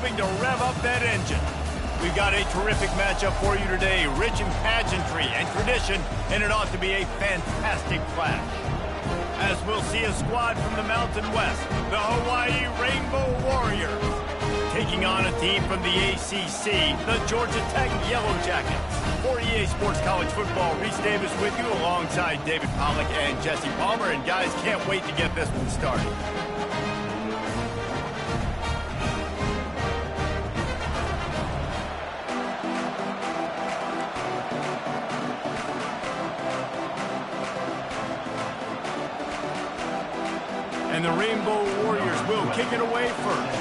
hoping to rev up that engine. We've got a terrific matchup for you today, rich in pageantry and tradition, and it ought to be a fantastic clash. As we'll see a squad from the Mountain West, the Hawaii Rainbow Warriors, taking on a team from the ACC, the Georgia Tech Yellow Jackets. For EA Sports College Football, Reese Davis with you alongside David Pollack and Jesse Palmer. And guys, can't wait to get this one started. And the Rainbow Warriors will kick it away first.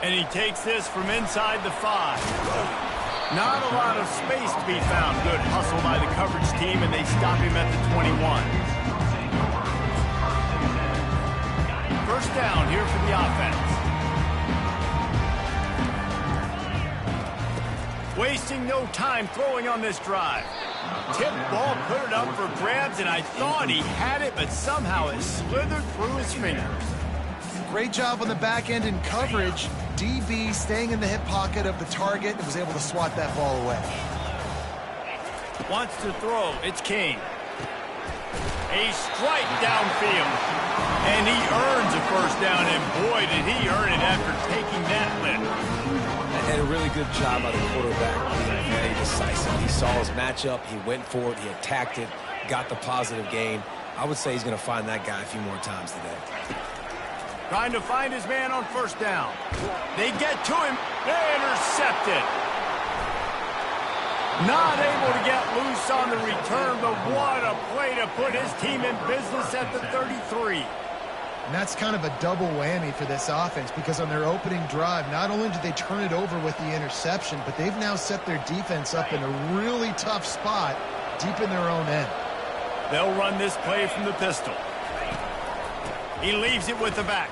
And he takes this from inside the 5. Not a lot of space to be found. Good hustle by the coverage team, and they stop him at the 21. First down here for the offense. Wasting no time throwing on this drive. Tip ball, put it up for grabs, and I thought he had it, but somehow it slithered through his fingers. Great job on the back end in coverage. DB staying in the hip pocket of the target and was able to swat that ball away. Wants to throw. It's King. A strike downfield. And he earns a first down, and boy, did he earn it after taking that lift. And a really good job by the quarterback, being very decisive. He saw his matchup, he went for it, he attacked it, got the positive gain. I would say he's going to find that guy a few more times today. Trying to find his man on first down. They get to him. They intercept it. Not able to get loose on the return, but what a play to put his team in business at the 33. And that's kind of a double whammy for this offense, because on their opening drive, not only did they turn it over with the interception, but they've now set their defense up in a really tough spot deep in their own end. They'll run this play from the pistol. He leaves it with the back.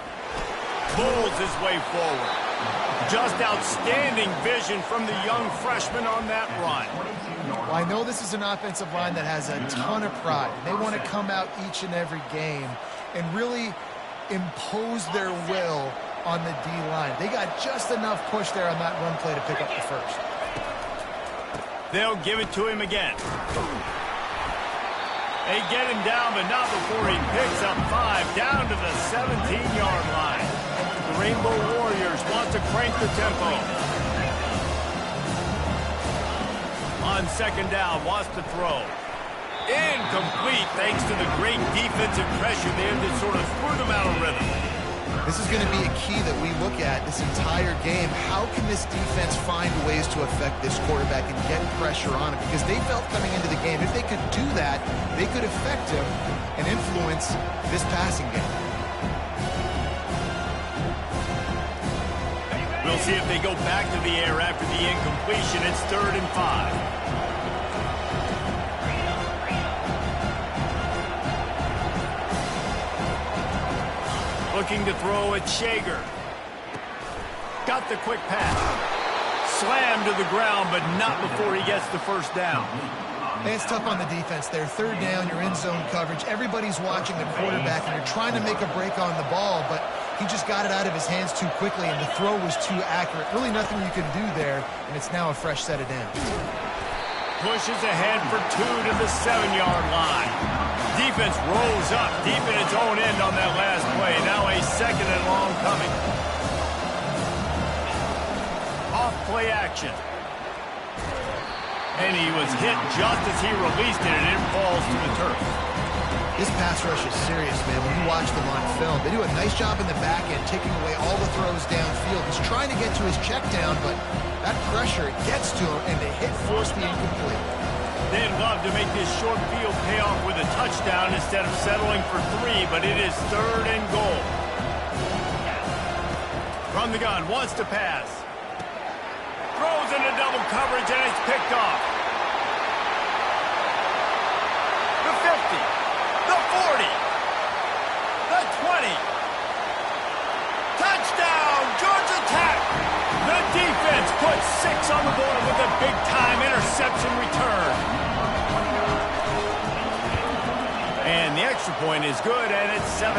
Pulls his way forward. Just outstanding vision from the young freshman on that run. Well, I know this is an offensive line that has a ton of pride. They want to come out each and every game and really impose their will on the D-line. They got just enough push there on that run play to pick up the first. They'll give it to him again. They get him down, but not before he picks up 5 down to the 17-yard line. The Rainbow Warriors want to crank the tempo. On second down, wants to throw. Incomplete thanks to the great defensive pressure there that sort of threw them out of rhythm. This is going to be a key that we look at this entire game. How can this defense find ways to affect this quarterback and get pressure on him? Because they felt coming into the game, if they could do that, they could affect him and influence this passing game. We'll see if they go back to the air after the incompletion. It's 3rd and 5. Looking to throw at Shager. Got the quick pass. Slammed to the ground, but not before he gets the first down. And it's tough on the defense there. 3rd down, you're in zone coverage. Everybody's watching the quarterback, and you're trying to make a break on the ball, but he just got it out of his hands too quickly, and the throw was too accurate. Really nothing you can do there, and it's now a fresh set of downs. Pushes ahead for 2 to the 7-yard line. Defense rolls up deep in its own end on that last play. Now a 2nd and long coming. Off play action. And he was hit just as he released it, and it falls to the turf. This pass rush is serious, man. When you watch them on film, they do a nice job in the back end, taking away all the throws downfield. He's trying to get to his check down, but that pressure gets to him, and the hit forced the incomplete. They'd love to make this short field pay off with a touchdown instead of settling for 3, but it is 3rd and goal. From the gun, wants to pass. Throws into double coverage, and it's picked off. The 50, the 40, the 20. Touchdown, Georgia Tech! The defense puts 6 on the board with a big-time interception return. And And the extra point is good, and it's 7-0.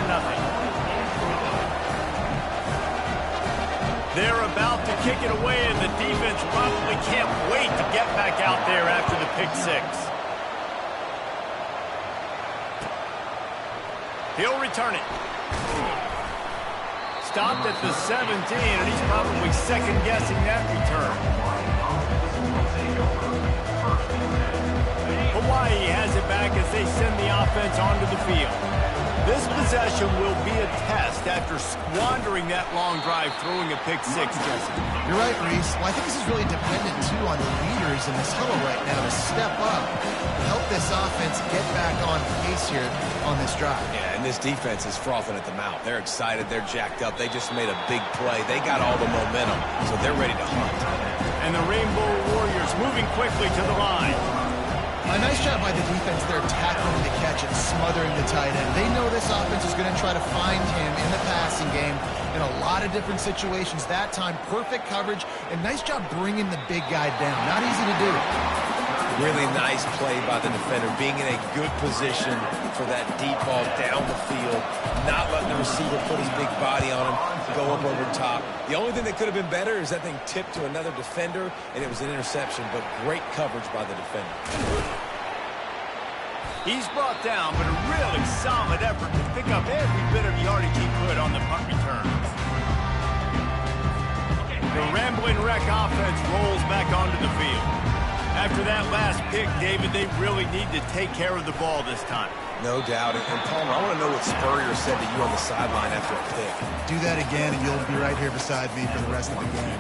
They're about to kick it away, and the defense probably can't wait to get back out there after the pick six. He'll return it. Stopped at the 17, and he's probably second-guessing that return. Hawaii has it back as they send the offense onto the field. This possession will be a test after squandering that long drive, throwing a pick six, Jesse. You're right, Reese. Well, I think this is really dependent, too, on the leaders in this huddle right now to step up and help this offense get back on pace here on this drive. Yeah, and this defense is frothing at the mouth. They're excited. They're jacked up. They just made a big play. They got all the momentum, so they're ready to hunt. And the Rainbow Warriors moving quickly to the line. A nice job by the defense there tackling the catch and smothering the tight end. They know this offense is going to try to find him in the passing game in a lot of different situations. That time, perfect coverage, and nice job bringing the big guy down. Not easy to do. Really nice play by the defender, being in a good position for that deep ball down the field, not letting the receiver put his big body on him, go up over top. The only thing that could have been better is that thing tipped to another defender, and it was an interception, but great coverage by the defender. He's brought down, but a really solid effort to pick up every bit of yardage he could on the punt return. The Rambling Wreck offense rolls back onto the field. After that last pick, David, they really need to take care of the ball this time. No doubt. And Palmer, I want to know what Spurrier said to you on the sideline after a pick. Do that again, and you'll be right here beside me for the rest of the game.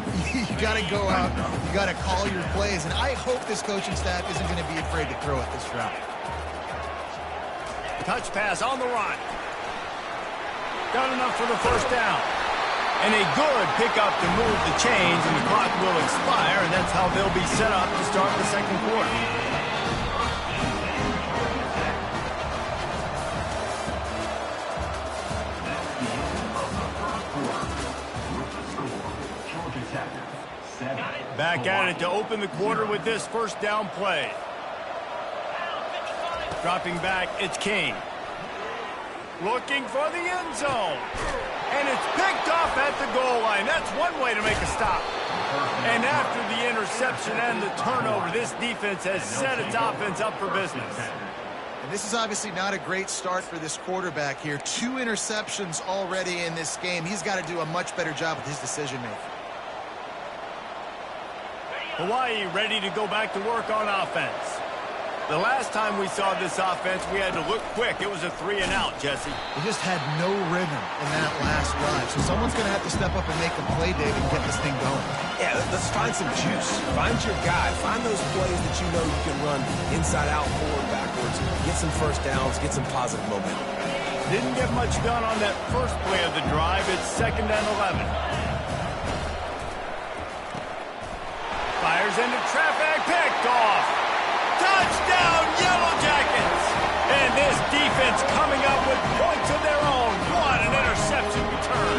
You got to go out. You got to call your plays, and I hope this coaching staff isn't going to be afraid to throw it this route. Touch pass on the run. Got enough for the first down. And a good pickup to move the chains, and the clock will expire, and that's how they'll be set up to start the second quarter. Back at it to open the quarter with this first down play. Dropping back, it's King. Looking for the end zone. And it's picked off at the goal line. That's one way to make a stop. And after the interception and the turnover, this defense has set its offense up for business. And this is obviously not a great start for this quarterback here. 2 interceptions already in this game. He's got to do a much better job with his decision-making. Hawaii ready to go back to work on offense. The last time we saw this offense, we had to look quick. It was a 3-and-out, Jesse. They just had no rhythm in that last drive. So someone's going to have to step up and make a play, David, and get this thing going. Yeah, let's find some juice. Find your guy. Find those plays that you know you can run inside out, forward, backwards. Get some first downs. Get some positive momentum. Didn't get much done on that first play of the drive. It's 2nd and 11. Fires into traffic. Picked off. Touchdown, Yellow Jackets! And this defense coming up with points of their own. What an interception return.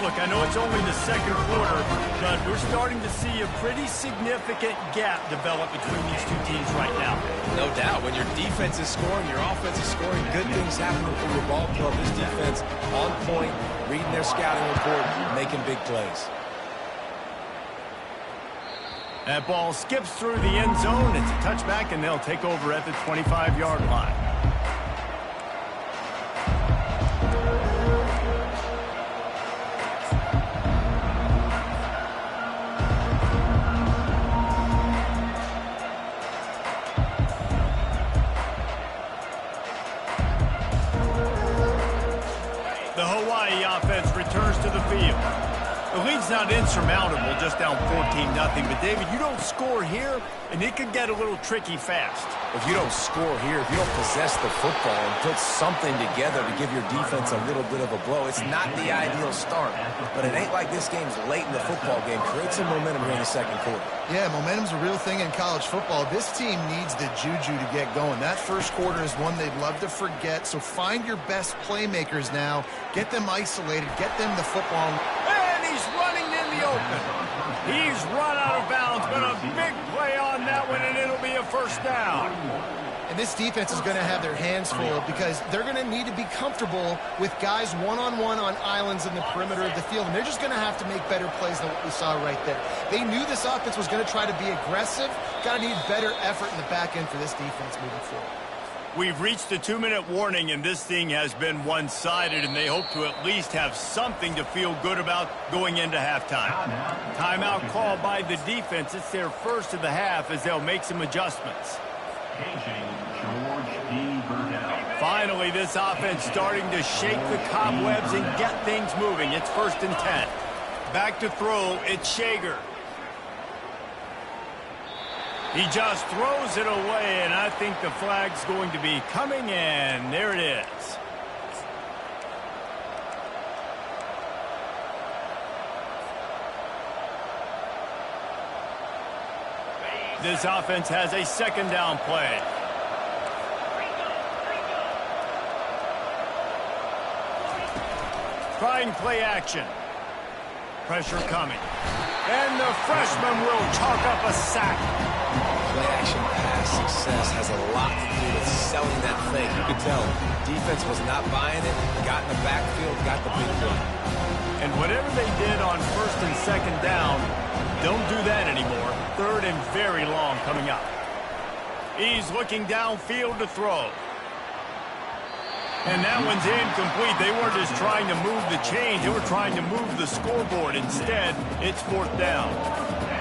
Look, I know it's only the second quarter, but we're starting to see a pretty significant gap develop between these two teams right now. No doubt. When your defense is scoring, your offense is scoring, good things happening for your ball club. This defense on point, reading their scouting report, making big plays. That ball skips through the end zone. It's a touchback, and they'll take over at the 25-yard line. The Hawaii offense returns to the field. The lead's not insurmountable, just down 14-0. But, David, you don't score here, and it could get a little tricky fast. If you don't score here, if you don't possess the football and put something together to give your defense a little bit of a blow, it's not the ideal start. But it ain't like this game's late in the football game. Create some momentum here in the second quarter. Yeah, momentum's a real thing in college football. This team needs the juju to get going. That first quarter is one they'd love to forget. So find your best playmakers now. Get them isolated. Get them the football. He's running in the open. He's run out of bounds, but a big play on that one, and it'll be a first down. And this defense is going to have their hands full because they're going to need to be comfortable with guys one-on-one on islands in the perimeter of the field, and they're just going to have to make better plays than what we saw right there. They knew this offense was going to try to be aggressive. Got to need better effort in the back end for this defense moving forward. We've reached the 2-minute warning, and this thing has been one-sided, and they hope to at least have something to feel good about going into halftime. Timeout called by the defense. It's their first of the half as they'll make some adjustments. Finally, this offense starting to shake the cobwebs and get things moving. It's 1st and 10. Back to throw, it's Shager. He just throws it away, and I think the flag's going to be coming in. There it is. This offense has a 2nd down play. Trying play action. Pressure coming. And the freshman will chalk up a sack. Play-action pass success has a lot to do with selling that thing. You could tell defense was not buying it, got in the backfield, got the big play. And whatever they did on 1st and 2nd down, don't do that anymore. 3rd and very long coming up. He's looking downfield to throw. And that one's incomplete. They weren't just trying to move the chains. They were trying to move the scoreboard. Instead, it's 4th down.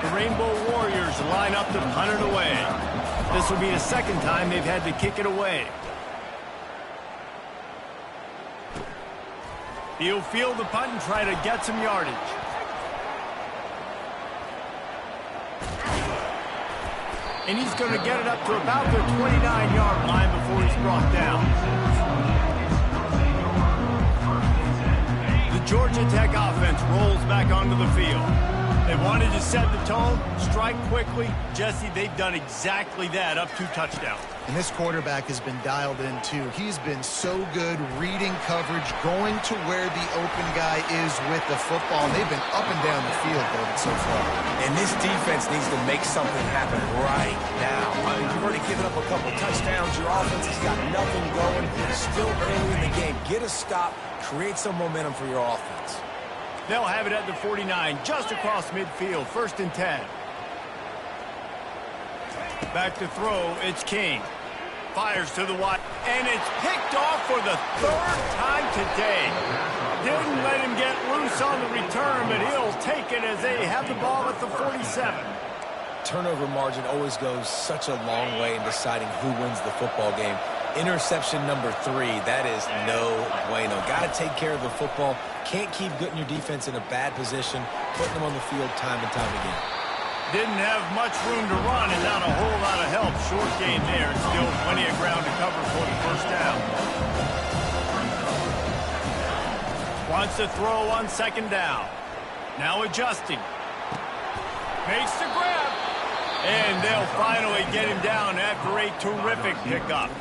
The Rainbow Warriors line up to punt it away. This will be the 2nd time they've had to kick it away. He'll field the punt and try to get some yardage. And he's going to get it up to about the 29-yard line before he's brought down. The Georgia Tech offense rolls back onto the field. They wanted to set the tone, strike quickly. Jesse, they've done exactly that, up 2 touchdowns. And this quarterback has been dialed in, too. He's been so good reading coverage, going to where the open guy is with the football. And they've been up and down the field, David, so far. And this defense needs to make something happen right now. I mean, you've already given up a couple touchdowns. Your offense has got nothing going. Still early in the game. Get a stop. Create some momentum for your offense. They'll have it at the 49, just across midfield, 1st and 10. Back to throw, it's King. Fires to the wide, and it's picked off for the 3rd time today. Didn't let him get loose on the return, but he'll take it as they have the ball at the 47. Turnover margin always goes such a long way in deciding who wins the football game. Interception number 3, that is no bueno. Got to take care of the football. Can't keep putting your defense in a bad position, putting them on the field time and time again. Didn't have much room to run and not a whole lot of help. Short gain there. Still plenty of ground to cover for the 1st down. Wants to throw on 2nd down. Now adjusting. Makes the grab. And they'll finally get him down after a terrific pickup.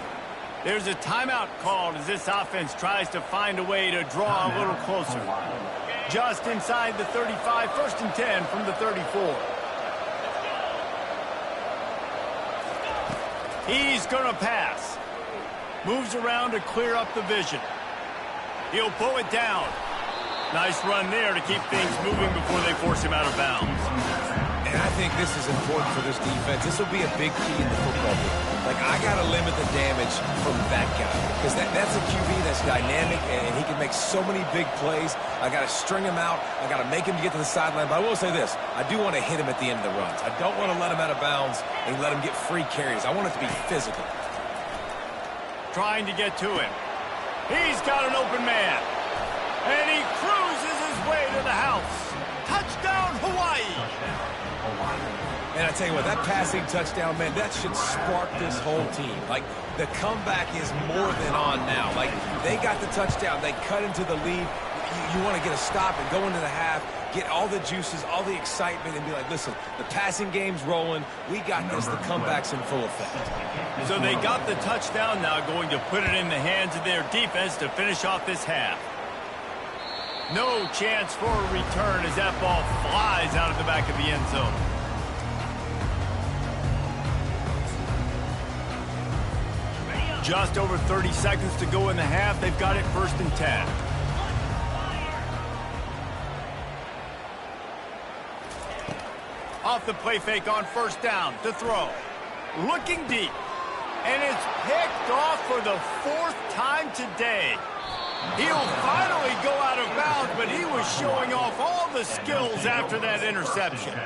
There's a timeout called as this offense tries to find a way to draw a little closer. Just inside the 35, 1st and 10 from the 34. He's going to pass. Moves around to clear up the vision. He'll pull it down. Nice run there to keep things moving before they force him out of bounds. And I think this is important for this defense. This will be a big key in the football game. Like, I got to limit the damage from that guy. Because that's a QB that's dynamic, and he can make so many big plays. I got to string him out. I got to make him get to the sideline. But I will say this. I do want to hit him at the end of the runs. I don't want to let him out of bounds and let him get free carries. I want it to be physical. Trying to get to him. He's got an open man. And he cruises his way to the house. Touchdown, Hawaii. And I tell you what, that passing touchdown, man, that should spark this whole team. Like, the comeback is more than on now. Like, they got the touchdown. They cut into the lead. You want to get a stop and go into the half, get all the juices, all the excitement, and be like, listen, the passing game's rolling. We got this. The comeback's in full effect. So they got the touchdown now, going to put it in the hands of their defense to finish off this half. No chance for a return as that ball flies out of the back of the end zone. Just over 30 seconds to go in the half. They've got it 1st and 10. Off the play fake on 1st down to throw. Looking deep. And it's picked off for the 4th time today. He'll finally go out of bounds, but he was showing off all the skills after that interception.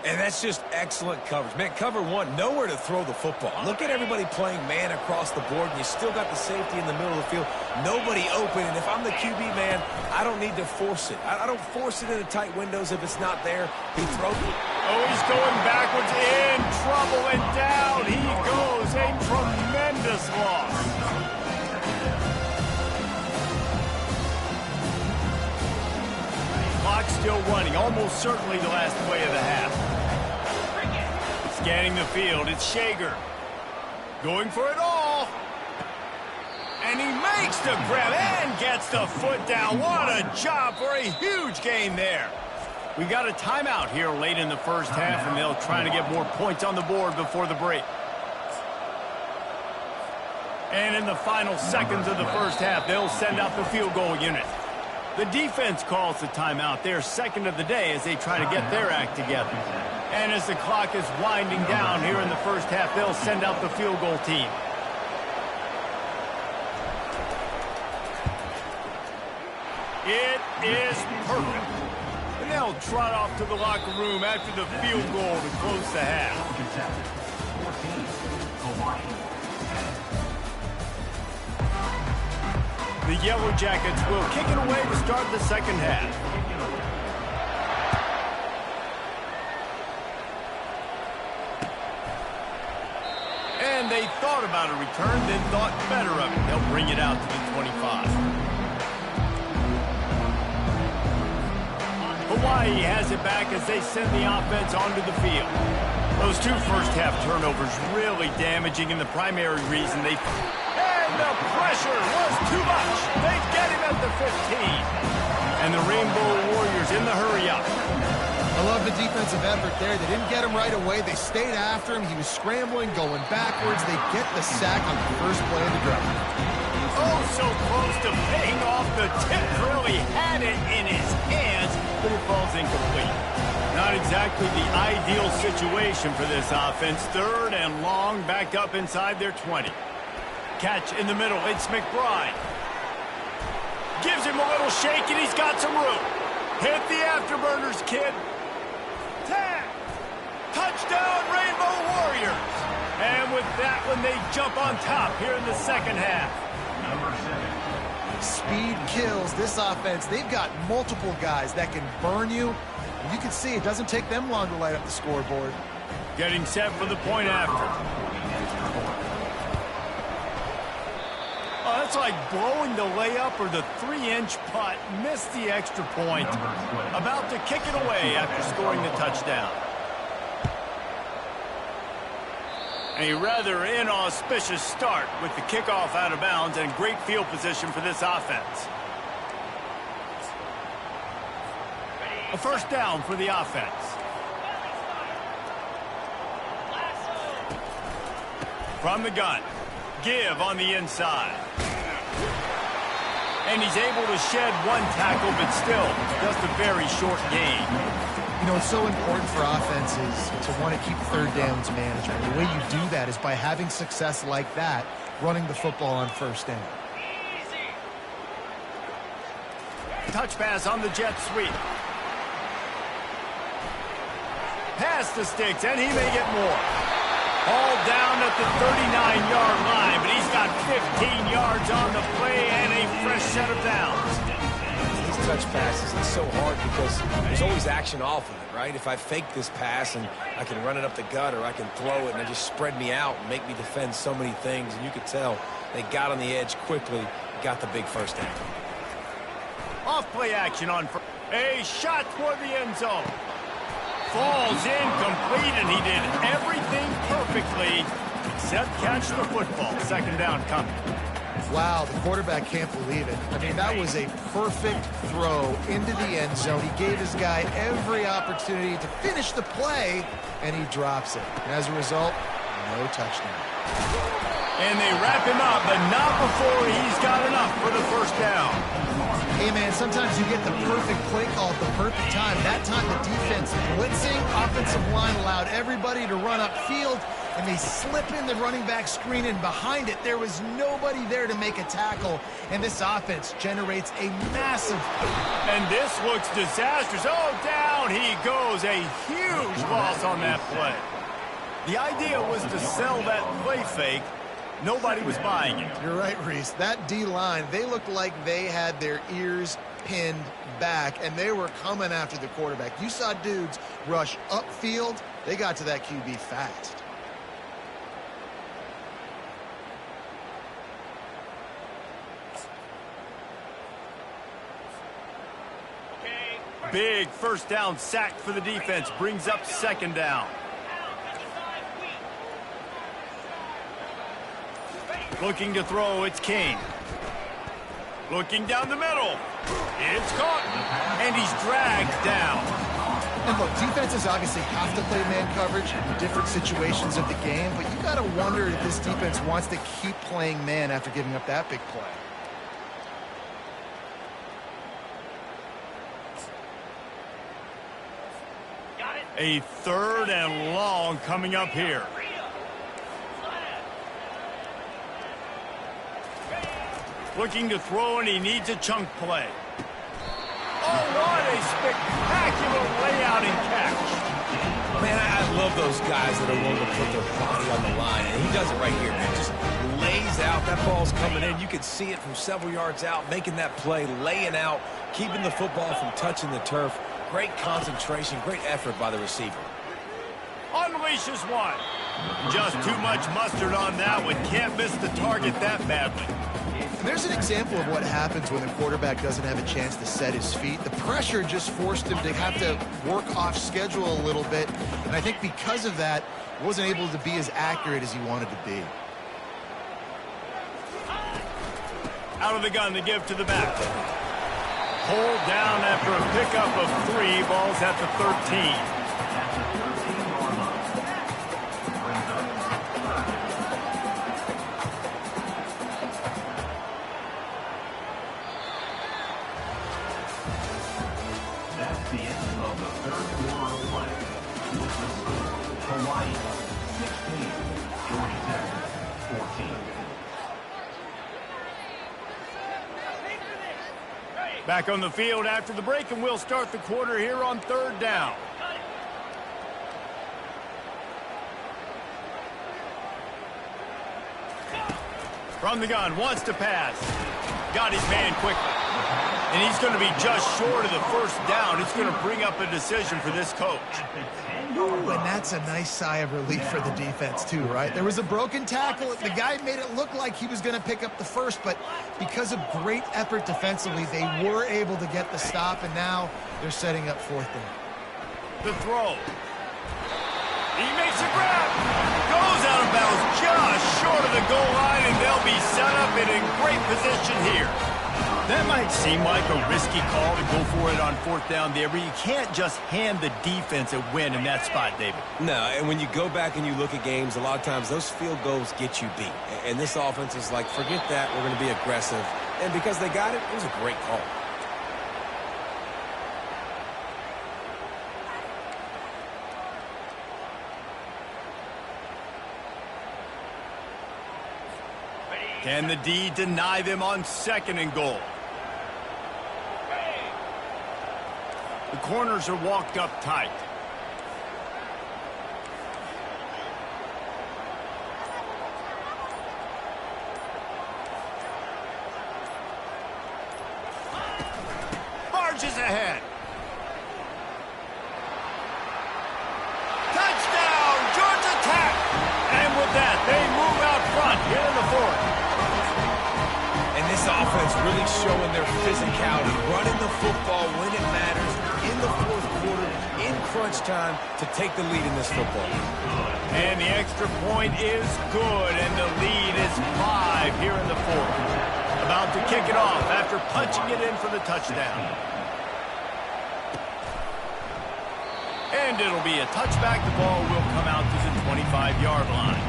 And that's just excellent coverage. Man, cover one, nowhere to throw the football. Look at everybody playing man across the board, and you still got the safety in the middle of the field. Nobody open, and if I'm the QB, man, I don't need to force it. I don't force it into tight windows if it's not there. He throws it. Oh, he's going backwards, in trouble, and down he goes. A tremendous loss. Clock still running, almost certainly the last play of the half. Scanning the field, it's Shager. Going for it all. And he makes the grab and gets the foot down. What a job for a huge gain there. We got a timeout here late in the 1st half, and they'll try to get more points on the board before the break. And in the final seconds of the 1st half, they'll send out the field goal unit. The defense calls the timeout. They're 2nd of the day as they try to get their act together. And as the clock is winding down here in the 1st half, they'll send out the field goal team. It is perfect. And they'll trot off to the locker room after the field goal to close the half. The Yellow Jackets will kick it away to start the 2nd half. And they thought about a return, then thought better of it. They'll bring it out to the 25. Hawaii has it back as they send the offense onto the field. Those 2 first-half turnovers really damaging, and the primary reason they... And the pressure was too much. They get him at the 15. And the Rainbow Warriors in the hurry-up. I love the defensive effort there. They didn't get him right away. They stayed after him. He was scrambling, going backwards. They get the sack on the first play of the drive. Oh, so close to paying off. The tip really had it in his hands, but it falls incomplete. Not exactly the ideal situation for this offense. 3rd and long, backed up inside their 20. Catch in the middle, it's McBride. Gives him a little shake, and he's got some room. Hit the afterburners, kid. 10. Touchdown, Rainbow Warriors. And with that one, they jump on top here in the 2nd half. Speed kills this offense. They've got multiple guys that can burn you. And you can see it doesn't take them long to light up the scoreboard. Getting set for the point after. Oh, that's like blowing the layup or the 3-inch putt. Missed the extra point. About to kick it away after scoring the touchdown. A rather inauspicious start with the kickoff out of bounds and great field position for this offense. A 1st down for the offense. From the gun. Give on the inside. And he's able to shed 1 tackle, but still just a very short gain. You know, it's so important for offenses to want to keep 3rd downs management. The way you do that is by having success like that, running the football on 1st down. Touch pass on the jet sweep. Pass the sticks, and he may get more. All down at the 39-yard line, but he's got 15 yards on the play and a fresh set of downs. These touch passes, it's so hard because there's always action off of it, right? If I fake this pass and I can run it up the gut or I can throw it and it just spread me out and make me defend so many things, and you could tell they got on the edge quickly, got the big 1st down. Off play action on a shot toward the end zone. Falls incomplete, and he did everything perfectly except catch the football. 2nd down coming. Wow, the quarterback can't believe it. I mean, that was a perfect throw into the end zone. He gave his guy every opportunity to finish the play, and he drops it. And as a result, no touchdown. And they wrap him up, but not before he's got enough for the first down. Hey, man, sometimes you get the perfect play call at the perfect time. That time the defense blitzing, offensive line allowed everybody to run upfield, and they slip in the running back screen, and behind it, there was nobody there to make a tackle, and this offense generates a massive... And this looks disastrous. Oh, down he goes. A huge loss on that play. The idea was to sell that play fake. Nobody was buying it. You're right, Reese. That D-line, they looked like they had their ears pinned back, and they were coming after the quarterback. You saw dudes rush upfield. They got to that QB fast. Big first down sack for the defense. Brings up second down. Looking to throw, it's King. Looking down the middle. It's caught. And he's dragged down. And look, defenses obviously have to play man coverage in different situations of the game, but you got to wonder if this defense wants to keep playing man after giving up that big play. A third and long coming up here. Looking to throw, and he needs a chunk play. Oh, what a spectacular layout and catch. Man, I love those guys that are willing to put their body on the line, and he does it right here, man. Just lays out. That ball's coming in. You can see it from several yards out, making that play, laying out, keeping the football from touching the turf. Great concentration, great effort by the receiver. Unleashes one. Just too much mustard on that one. Can't miss the target that badly. And there's an example of what happens when the quarterback doesn't have a chance to set his feet. The pressure just forced him to have to work off schedule a little bit. And I think because of that, he wasn't able to be as accurate as he wanted to be. Out of the gun to give to the back. Hold down after a pickup of 3. Ball's at the 13. That's the end of the third quarter of play. With the score, Hawaii 16, Georgia Tech 14. Back on the field after the break, and we'll start the quarter here on third down. From the gun, wants to pass. Got his man quickly. And he's going to be just short of the first down. It's going to bring up a decision for this coach. Ooh, and that's a nice sigh of relief for the defense too, right? There was a broken tackle. The guy made it look like he was going to pick up the first, but because of great effort defensively, they were able to get the stop, and now they're setting up fourth down. The throw. He makes a grab. Goes out of bounds just short of the goal line, and they'll be set up in a great position here. That might seem like a risky call to go for it on fourth down there, but you can't just hand the defense a win in that spot, David. No, and when you go back and you look at games, a lot of times those field goals get you beat. And this offense is like, forget that, we're going to be aggressive. And because they got it, it was a great call. Can the D deny them on second and goal? The corners are walked up tight. Marches ahead. Touchdown, Georgia Tech! And with that, they move out front here in the fourth. And this offense really showing their physicality, running the football when it matters, in the fourth quarter, in crunch time, to take the lead in this football. And the extra point is good, and the lead is 5 here in the fourth. About to kick it off after punching it in for the touchdown. And it'll be a touchback. The ball will come out to the 25-yard line.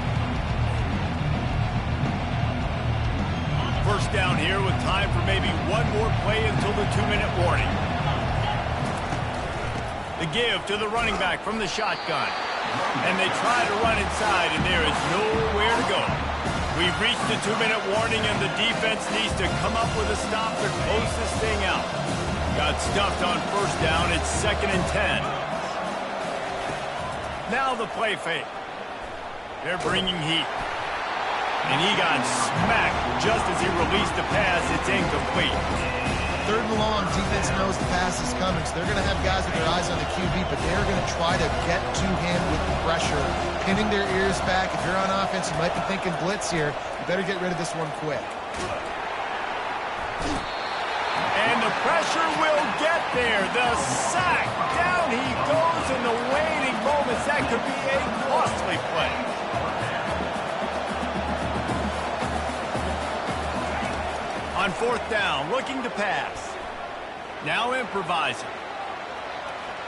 first down here with time for maybe one more play until the 2-minute warning. The give to the running back from the shotgun. And they try to run inside, and there is nowhere to go. We've reached the 2-minute warning, and the defense needs to come up with a stop to close this thing out. Got stuffed on first down. It's 2nd and 10. Now the play fake. They're bringing heat. And he got smacked just as he released the pass. It's incomplete. 3rd and long, defense knows the pass is coming, so they're going to have guys with their eyes on the QB, but they're going to try to get to him with the pressure, pinning their ears back. If you're on offense, you might be thinking blitz here. You better get rid of this one quick. And the pressure will get there. The sack. Down he goes in the waning moments. That could be a costly play. On 4th down, looking to pass. Now improvising.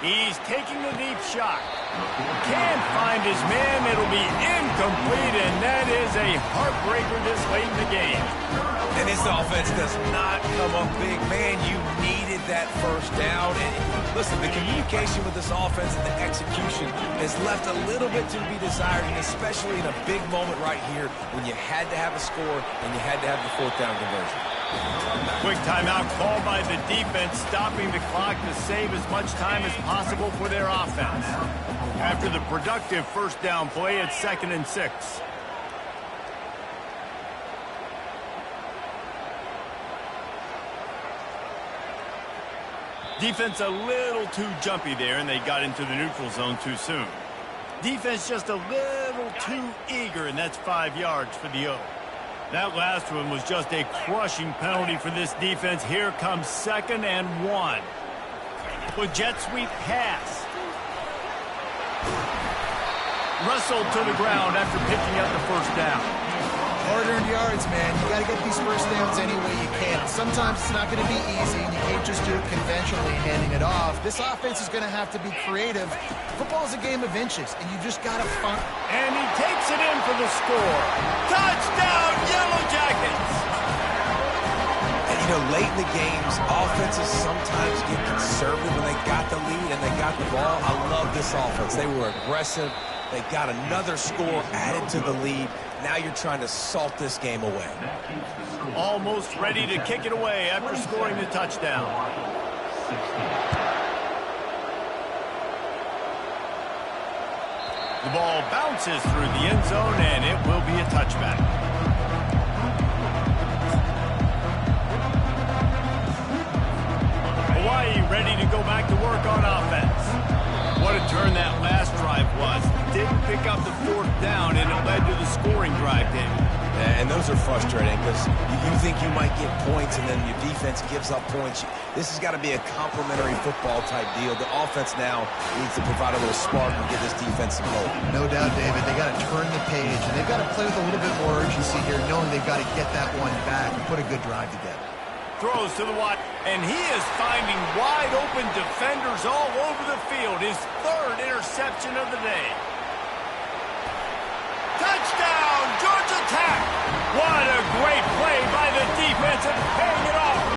He's taking the deep shot. Can't find his man. It'll be incomplete, and that is a heartbreaker this late in the game. And this offense does not come up big. Man, you needed that first down. And listen, the communication with this offense and the execution has left a little bit to be desired, and especially in a big moment right here when you had to have a score and you had to have the 4th down conversion. Quick timeout called by the defense, stopping the clock to save as much time as possible for their offense. After the productive first down play, it's 2nd and 6. Defense a little too jumpy there, and they got into the neutral zone too soon. Defense just a little too eager, and that's 5 yards for the O. That last one was just a crushing penalty for this defense. Here comes 2nd and 1. With jet sweep pass. Wrestled to the ground after picking up the first down. Hard-earned yards, man. You got to get these first downs any way you can. Sometimes it's not going to be easy, and you can't just do it conventionally, handing it off. This offense is going to have to be creative. Football's a game of inches, and you just got to find... And he takes it in for the score. Touchdown, Yellow Jackets! And, you know, late in the games, offenses sometimes get conservative when they got the lead and they got the ball. I love this offense. They were aggressive. They got another score added to the lead. Now you're trying to salt this game away. Almost ready to kick it away after scoring the touchdown. The ball bounces through the end zone, and it will be a touchback. Hawaii ready to go back to work on offense. What a turn that last drive was. Didn't pick up the 4th down, and it led to the scoring drive, David. And those are frustrating because you think you might get points, and then your defense gives up points. This has got to be a complementary football type deal. The offense now needs to provide a little spark and give this defense some hope. No doubt, David. They got to turn the page, and they've got to play with a little bit more urgency here, knowing they've got to get that one back and put a good drive together. Throws to the Watt, and he is finding wide-open defenders all over the field. His 3rd interception of the day. Touchdown, Georgia Tech! What a great play by the defense and paying it